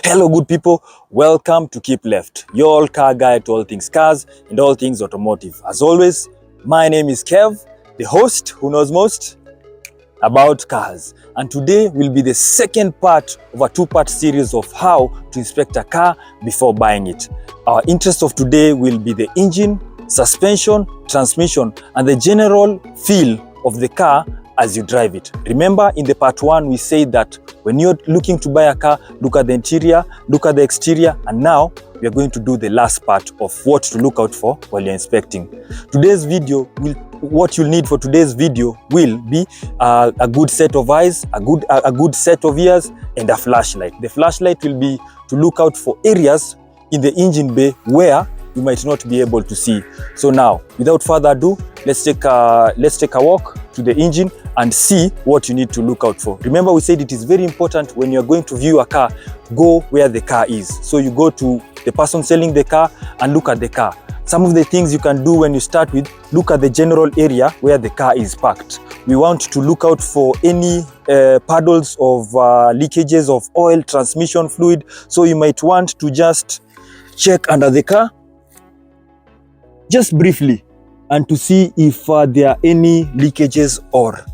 Hello good people, welcome to Keep Left, your car guide to all things cars and all things automotive. As always, my name is Kev, the host who knows most about cars. And today will be the second part of a two-part series of how to inspect a car before buying it. Our interest of today will be the engine, suspension, transmission, and the general feel of the car as you drive it. Remember, in the part one, we said that when you're looking to buy a car, look at the interior, look at the exterior, and now we are going to do the last part of what to look out for while you're inspecting. What you'll need for today's video will be a good set of eyes, a good set of ears, and a flashlight. The flashlight will be to look out for areas in the engine bay where you might not be able to see. So now, without further ado, let's take a walk to the engine and see what you need to look out for. Remember, we said it is very important when you're going to view a car, go where the car is. So you go to the person selling the car and look at the car. Some of the things you can do when you start with, look at the general area where the car is parked. We want to look out for any puddles of leakages of oil, transmission fluid. So you might want to just check under the car, just briefly, and to see if there are any leakages or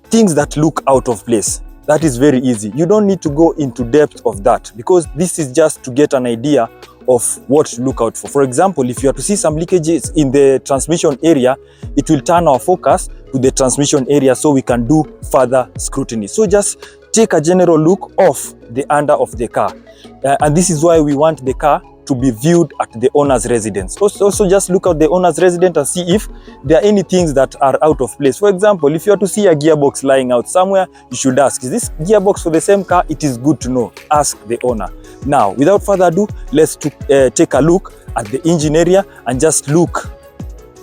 things that look out of place. That is very easy. You don't need to go into depth of that because this is just to get an idea of what to look out for. For example, if you are to see some leakages in the transmission area, it will turn our focus to the transmission area so we can do further scrutiny. So just take a general look of the under of the car. And this is why we want the car to be viewed at the owner's residence. Also just look at the owner's residence and see if there are any things that are out of place. For example, if you are to see a gearbox lying out somewhere, you should ask, is this gearbox for the same car? It is good to know. Ask the owner. Now, without further ado, let's take a look at the engine area and just look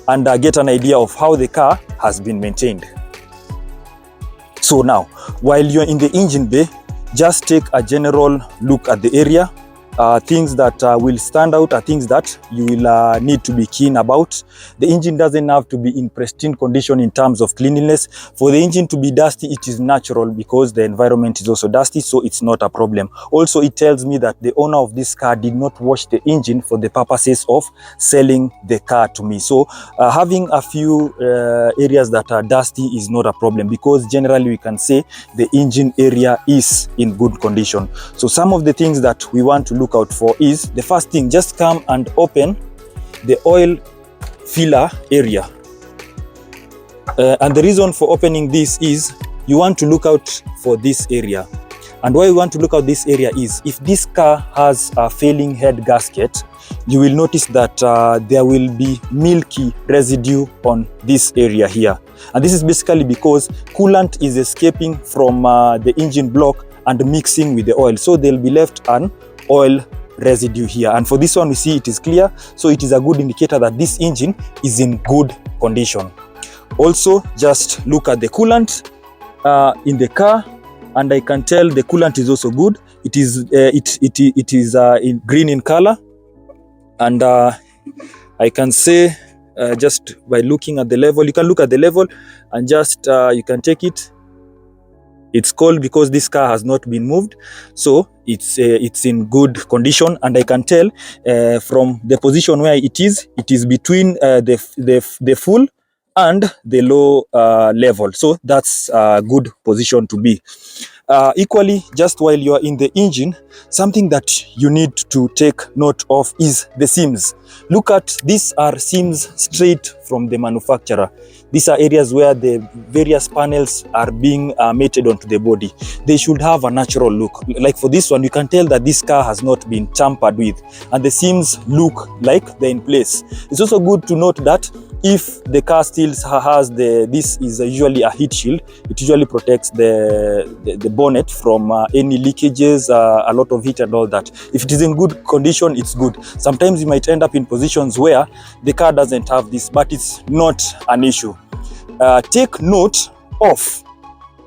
and get an idea of how the car has been maintained. So now, while you're in the engine bay, just take a general look at the area. Things that will stand out are things that you will need to be keen about. The engine doesn't have to be in pristine condition in terms of cleanliness. For the engine to be dusty, it is natural because the environment is also dusty, so it's not a problem. Also, it tells me that the owner of this car did not wash the engine for the purposes of selling the car to me. So having a few areas that are dusty is not a problem because generally we can say the engine area is in good condition. So some of the things that we want to look out for is the first thing, just come and open the oil filler area. And the reason for opening this is you want to look out for this area. And why you want to look out this area is if this car has a failing head gasket, you will notice that there will be milky residue on this area here. And this is basically because coolant is escaping from the engine block and mixing with the oil. So they'll be left an oil residue here, and for this one we see it is clear, so it is a good indicator that this engine is in good condition. Also, just look at the coolant in the car, and I can tell the coolant is also good. It is in green in color, and I can say just by looking at the level, you can look at the level and just you can take it. It's cold because this car has not been moved, so it's in good condition, and I can tell from the position where it is between the full and the low level, so that's a good position to be. Equally, just while you are in the engine, something that you need to take note of is the seams. Look at, these are seams straight from the manufacturer. These are areas where the various panels are being mated onto the body. They should have a natural look. Like for this one, you can tell that this car has not been tampered with, and the seams look like they're in place. It's also good to note that if the car still has this is usually a heat shield, it usually protects the bonnet from any leakages, a lot of heat and all that. If it is in good condition, it's good. Sometimes you might end up in positions where the car doesn't have this, but it's not an issue. Take note of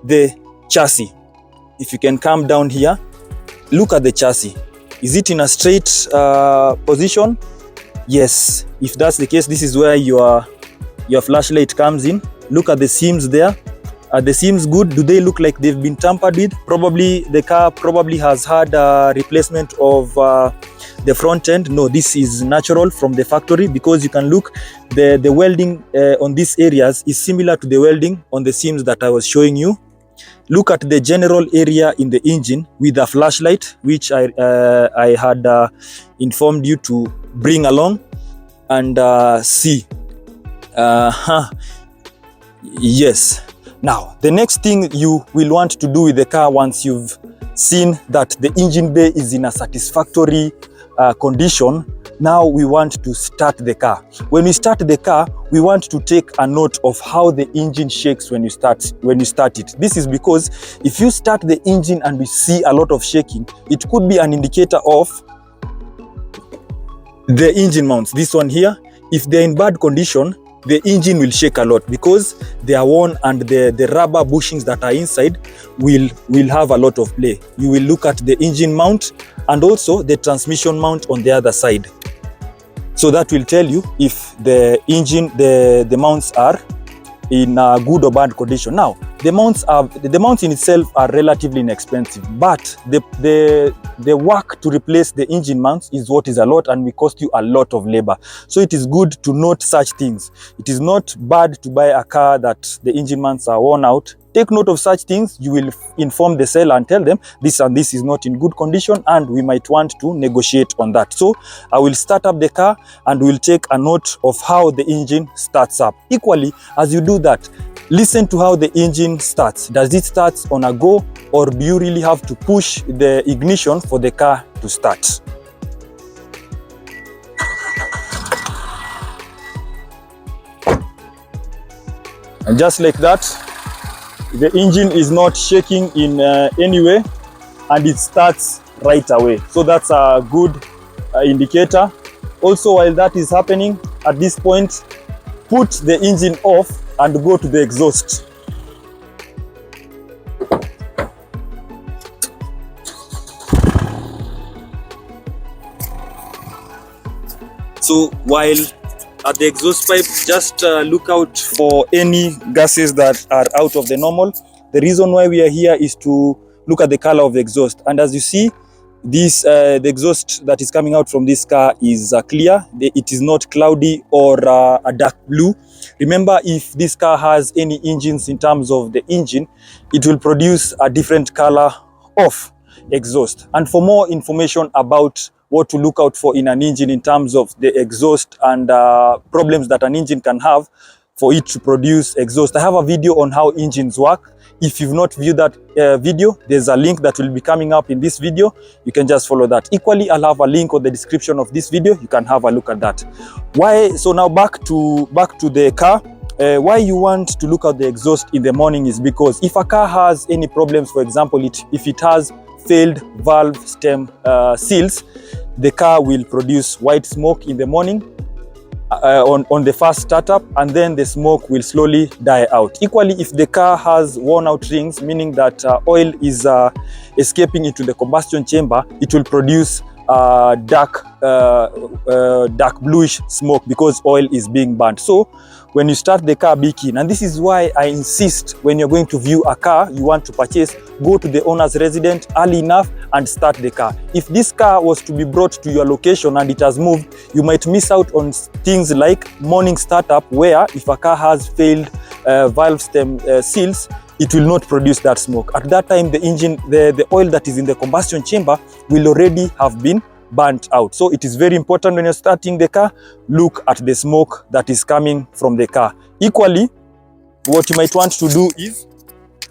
the chassis. If you can come down here, look at the chassis. Is it in a straight position? Yes. If that's the case, this is where your flashlight comes in. Look at the seams there. Are the seams good? Do they look like they've been tampered with? Probably the car has had a replacement of the front end. No, this is natural from the factory, because you can look, the welding on these areas is similar to the welding on the seams that I was showing you. Look at the general area in the engine with a flashlight, which I had informed you to bring along, and see. Yes. Now, the next thing you will want to do with the car, once you've seen that the engine bay is in a satisfactory condition, now we want to start the car. When we start the car, we want to take a note of how the engine shakes when you start it. This is because if you start the engine and we see a lot of shaking, it could be an indicator of the engine mounts. This one here, if they're in bad condition, the engine will shake a lot because they are worn, and the rubber bushings that are inside will have a lot of play. You will look at the engine mount and also the transmission mount on the other side. So that will tell you if the engine, the mounts are in a good or bad condition. Now, the mounts in itself are relatively inexpensive, but the work to replace the engine mounts is what is a lot, and will cost you a lot of labor. So it is good to note such things. It is not bad to buy a car that the engine mounts are worn out. Take note of such things. You will inform the seller and tell them this and this is not in good condition, and we might want to negotiate on that. So I will start up the car and we'll take a note of how the engine starts up. Equally, as you do that, listen to how the engine starts. Does it start on a go, or do you really have to push the ignition for the car to start? And just like that, the engine is not shaking in any way, and it starts right away. So that's a good indicator. Also, while that is happening, at this point, put the engine off and go to the exhaust. So while at the exhaust pipe, just look out for any gases that are out of the normal. The reason why we are here is to look at the color of the exhaust. And as you see, this the exhaust that is coming out from this car is clear. It is not cloudy or a dark blue. Remember, if this car has any engines in terms of the engine, it will produce a different color of exhaust. And for more information about what to look out for in an engine in terms of the exhaust and problems that an engine can have for it to produce exhaust, I have a video on how engines work. If you've not viewed that video, there's a link that will be coming up in this video. You can just follow that. Equally, I'll have a link on the description of this video. You can have a look at that. Why? So now back to the car. Why you want to look at the exhaust in the morning is because if a car has any problems, for example, if it has failed valve stem seals, the car will produce white smoke in the morning on the first startup, and then the smoke will slowly die out. Equally, if the car has worn out rings, meaning that oil is escaping into the combustion chamber, it will produce dark bluish smoke because oil is being burnt. So when you start the car, be keen. And this is why I insist, when you're going to view a car you want to purchase, go to the owner's residence early enough and start the car. If this car was to be brought to your location and it has moved, you might miss out on things like morning startup, where if a car has failed valve stem seals, it will not produce that smoke. At that time, the engine, the oil that is in the combustion chamber will already have been burnt out. So it is very important when you're starting the car, look at the smoke that is coming from the car. Equally, what you might want to do is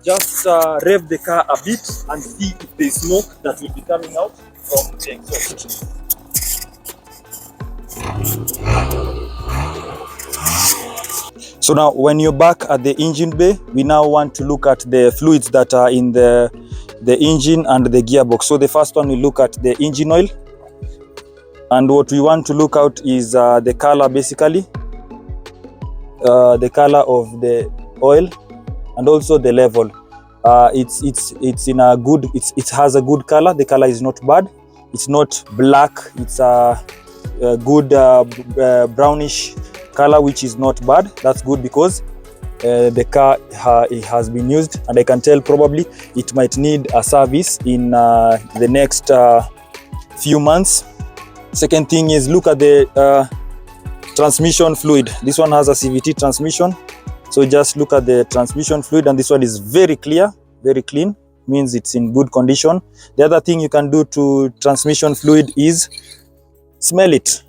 just rev the car a bit and see if there is smoke that will be coming out from the exhaust. So now when you're back at the engine bay, we now want to look at the fluids that are in the engine and the gearbox. So the first one, we look at the engine oil. And what we want to look out is the color, basically, the color of the oil, and also the level. It's in a good. It has a good color. The color is not bad. It's not black. It's a good brownish color, which is not bad. That's good because the car it has been used, and I can tell probably it might need a service in the next few months. Second thing is, look at the transmission fluid. This one has a CVT transmission, so just look at the transmission fluid, and this one is very clear, very clean, means it's in good condition. The other thing you can do to transmission fluid is smell it.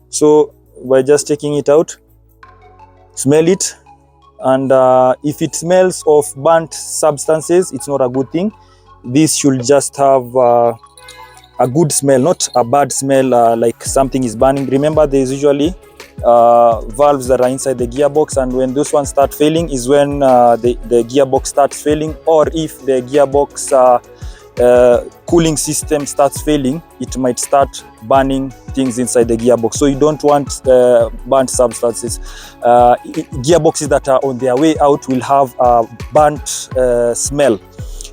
So by just taking it out, smell it, and if it smells of burnt substances, it's not a good thing. This should just have a good smell, not a bad smell, like something is burning. Remember, there's usually valves that are inside the gearbox, and when those ones start failing is when the gearbox starts failing, or if the gearbox cooling system starts failing, it might start burning things inside the gearbox. So you don't want burnt substances. Gearboxes that are on their way out will have a burnt smell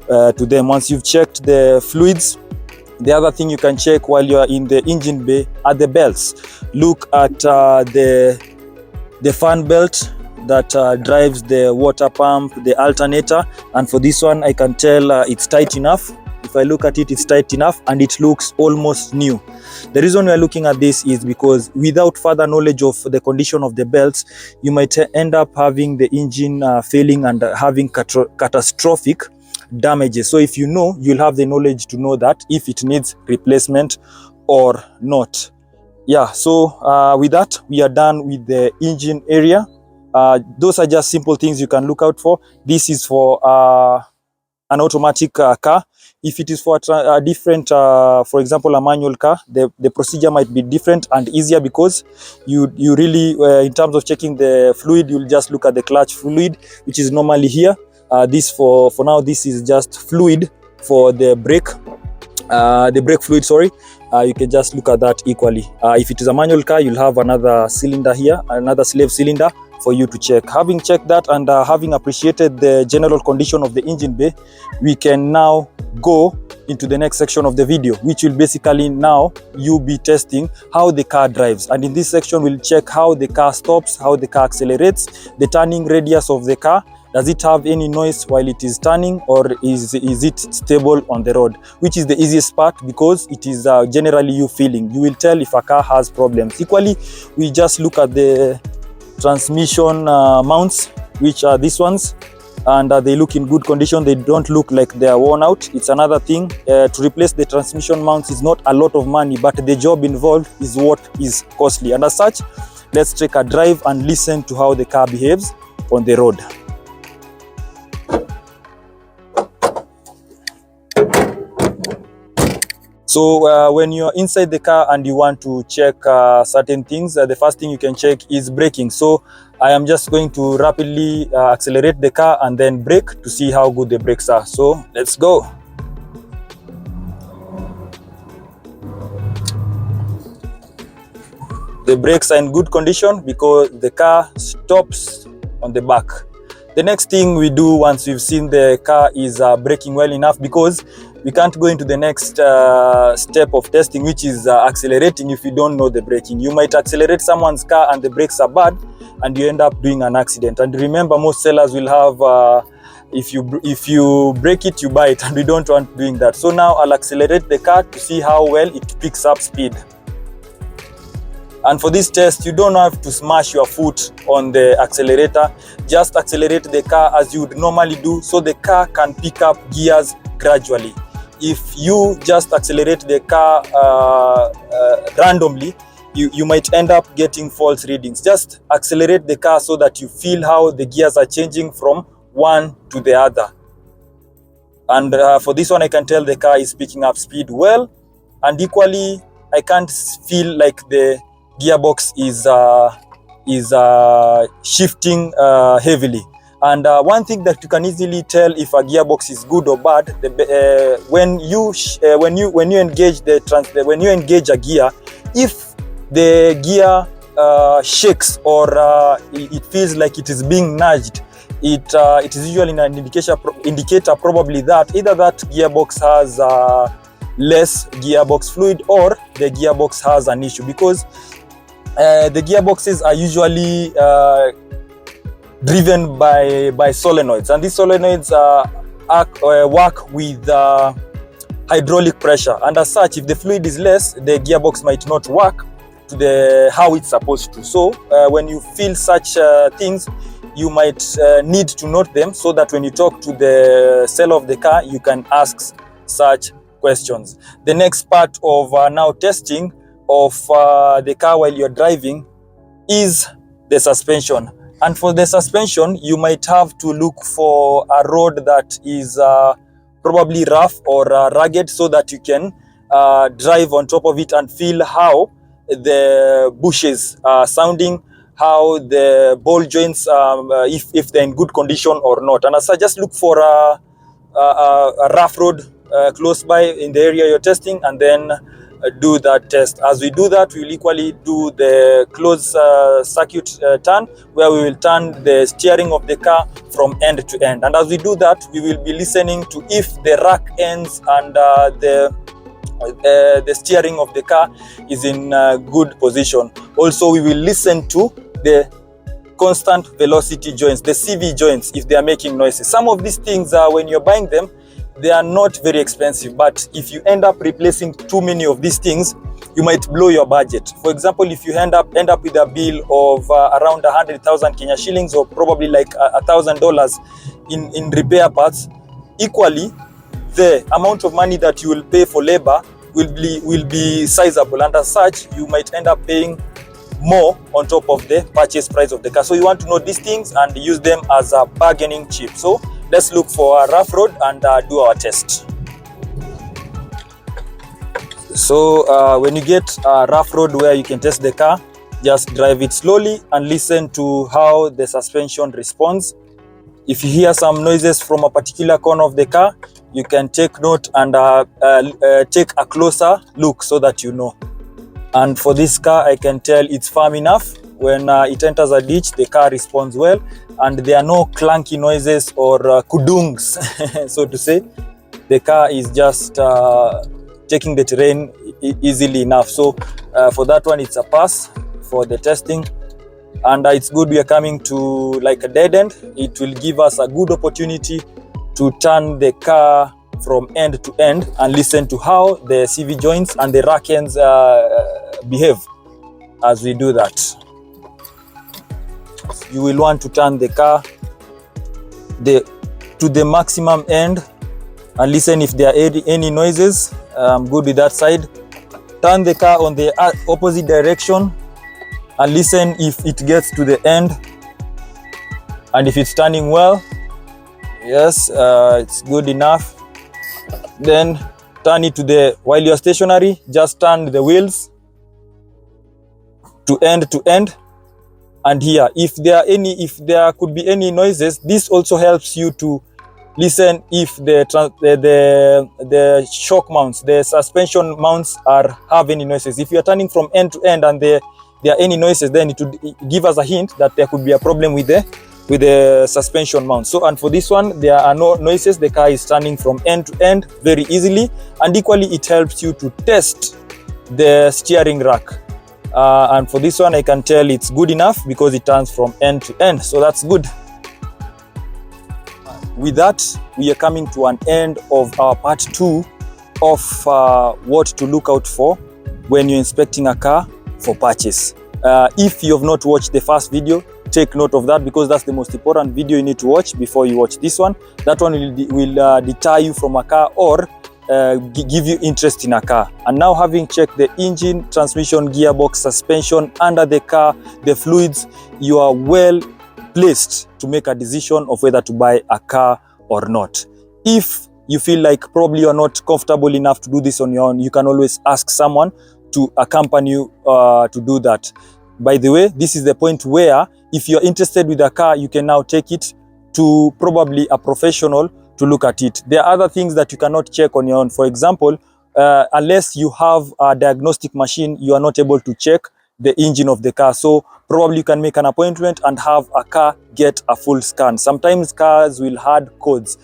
to them. Once you've checked the fluids, the other thing you can check while you are in the engine bay are the belts. Look at the fan belt that drives the water pump, the alternator, and for this one I can tell it's tight enough. If I look at it, it's tight enough and it looks almost new. The reason we are looking at this is because without further knowledge of the condition of the belts, you might end up having the engine failing and having catastrophic damages. So if you know, you'll have the knowledge to know that if it needs replacement or not. Yeah, so with that, we are done with the engine area. Those are just simple things you can look out for. This is for an automatic car. If it is for a different, for example, a manual car, the procedure might be different and easier, because you really, in terms of checking the fluid, you'll just look at the clutch fluid, which is normally here. This for now, this is just fluid for the brake fluid, sorry. You can just look at that equally. If it is a manual car, you'll have another cylinder here, another slave cylinder for you to check. Having checked that and having appreciated the general condition of the engine bay, we can now go into the next section of the video, which will basically now you be testing how the car drives. And in this section, we'll check how the car stops, how the car accelerates, the turning radius of the car. Does it have any noise while it is turning, or is it stable on the road? Which is the easiest part, because it is generally you feeling. You will tell if a car has problems. Equally, we just look at the transmission mounts, which are these ones, and they look in good condition. They don't look like they are worn out. It's another thing. To replace the transmission mounts is not a lot of money, but the job involved is what is costly. And as such, let's take a drive and listen to how the car behaves on the road. So when you're inside the car and you want to check certain things, the first thing you can check is braking. So I am just going to rapidly accelerate the car and then brake to see how good the brakes are. So let's go. The brakes are in good condition because the car stops on the back. The next thing we do once we've seen the car is braking well enough, because we can't go into the next step of testing, which is accelerating, if you don't know the braking. You might accelerate someone's car and the brakes are bad and you end up doing an accident. And remember, most sellers will have, if you break it, you buy it, and we don't want doing that. So now I'll accelerate the car to see how well it picks up speed. And for this test, you don't have to smash your foot on the accelerator. Just accelerate the car as you would normally do, so the car can pick up gears gradually. If you just accelerate the car randomly, you might end up getting false readings. Just accelerate the car so that you feel how the gears are changing from one to the other. And for this one, I can tell the car is picking up speed well. And equally, I can't feel like the gearbox is shifting heavily. And one thing that you can easily tell if a gearbox is good or bad, when you engage a gear, if the gear shakes or it feels like it is being nudged, it is usually an indicator probably that either that gearbox has less gearbox fluid, or the gearbox has an issue, because the gearboxes are usually driven by solenoids, and these solenoids work with hydraulic pressure, and as such, if the fluid is less, the gearbox might not work to the how it's supposed to. So when you feel such things, you might need to note them, so that when you talk to the seller of the car, you can ask such questions. The next part of now testing of the car while you're driving is the suspension. And for the suspension, you might have to look for a road that is probably rough or rugged, so that you can drive on top of it and feel how the bushes are sounding, how the ball joints, if they're in good condition or not. And as I just look for a rough road close by in the area you're testing, and then do that test. As we do that, we will equally do the closed circuit turn, where we will turn the steering of the car from end to end. And as we do that, we will be listening to if the rack ends and the steering of the car is in good position. Also, we will listen to the constant velocity joints, the CV joints, if they are making noises. Some of these things, when you're buying them, they are not very expensive, but if you end up replacing too many of these things, you might blow your budget. For example, if you end up with a bill of around 100,000 Kenya shillings, or probably like $1,000 in repair parts, equally the amount of money that you will pay for labor will be sizable, and as such, you might end up paying more on top of the purchase price of the car. So you want to know these things and use them as a bargaining chip. So let's look for a rough road and do our test. So when you get a rough road where you can test the car, just drive it slowly and listen to how the suspension responds. If you hear some noises from a particular corner of the car, you can take note and take a closer look, so that you know. And for this car, I can tell it's firm enough. When it enters a ditch, the car responds well, and there are no clunky noises or kudungs, so to say. The car is just taking the terrain easily enough. So for that one, it's a pass for the testing. And it's good we are coming to like a dead end. It will give us a good opportunity to turn the car from end to end and listen to how the CV joints and the rack ends behave as we do that. You will want to turn the car to the maximum end and listen if there are any noises. I'm good with that side. Turn the car on the opposite direction and listen if it gets to the end and if it's turning well. Yes, it's good enough. Then turn it while you're stationary, just turn the wheels to end. And here, if there could be any noises, this also helps you to listen if the shock mounts, the suspension mounts have any noises. If you are turning from end to end and there are any noises, then it would give us a hint that there could be a problem with the suspension mount. So, and for this one, there are no noises. The car is turning from end to end very easily, and equally it helps you to test the steering rack. And for this one, I can tell it's good enough because it turns from end to end. So that's good. With that, we are coming to an end of our part 2 of what to look out for when you're inspecting a car for purchase. If you have not watched the first video, take note of that, because that's the most important video you need to watch before you watch this one. That one will deter you from a car or give you interest in a car. And now, having checked the engine, transmission, gearbox, suspension, under the car, the fluids, you are well placed to make a decision of whether to buy a car or not. If you feel like probably you're not comfortable enough to do this on your own, you can always ask someone to accompany you to do that. By the way, this is the point where if you're interested with a car, you can now take it to probably a professional to look at it. There are other things that you cannot check on your own. For example, unless you have a diagnostic machine, you are not able to check the engine of the car. So probably you can make an appointment and have a car get a full scan. Sometimes cars will hide codes,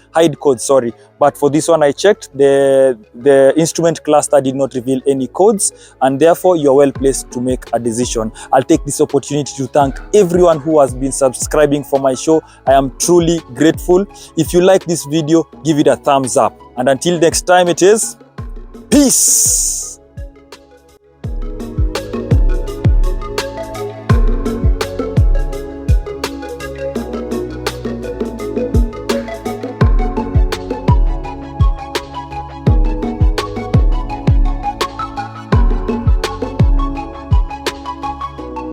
but for this one I checked, the instrument cluster did not reveal any codes, and therefore you're well placed to make a decision. I'll take this opportunity to thank everyone who has been subscribing for my show. I am truly grateful. If you like this video, give it a thumbs up, and until next time, it is peace.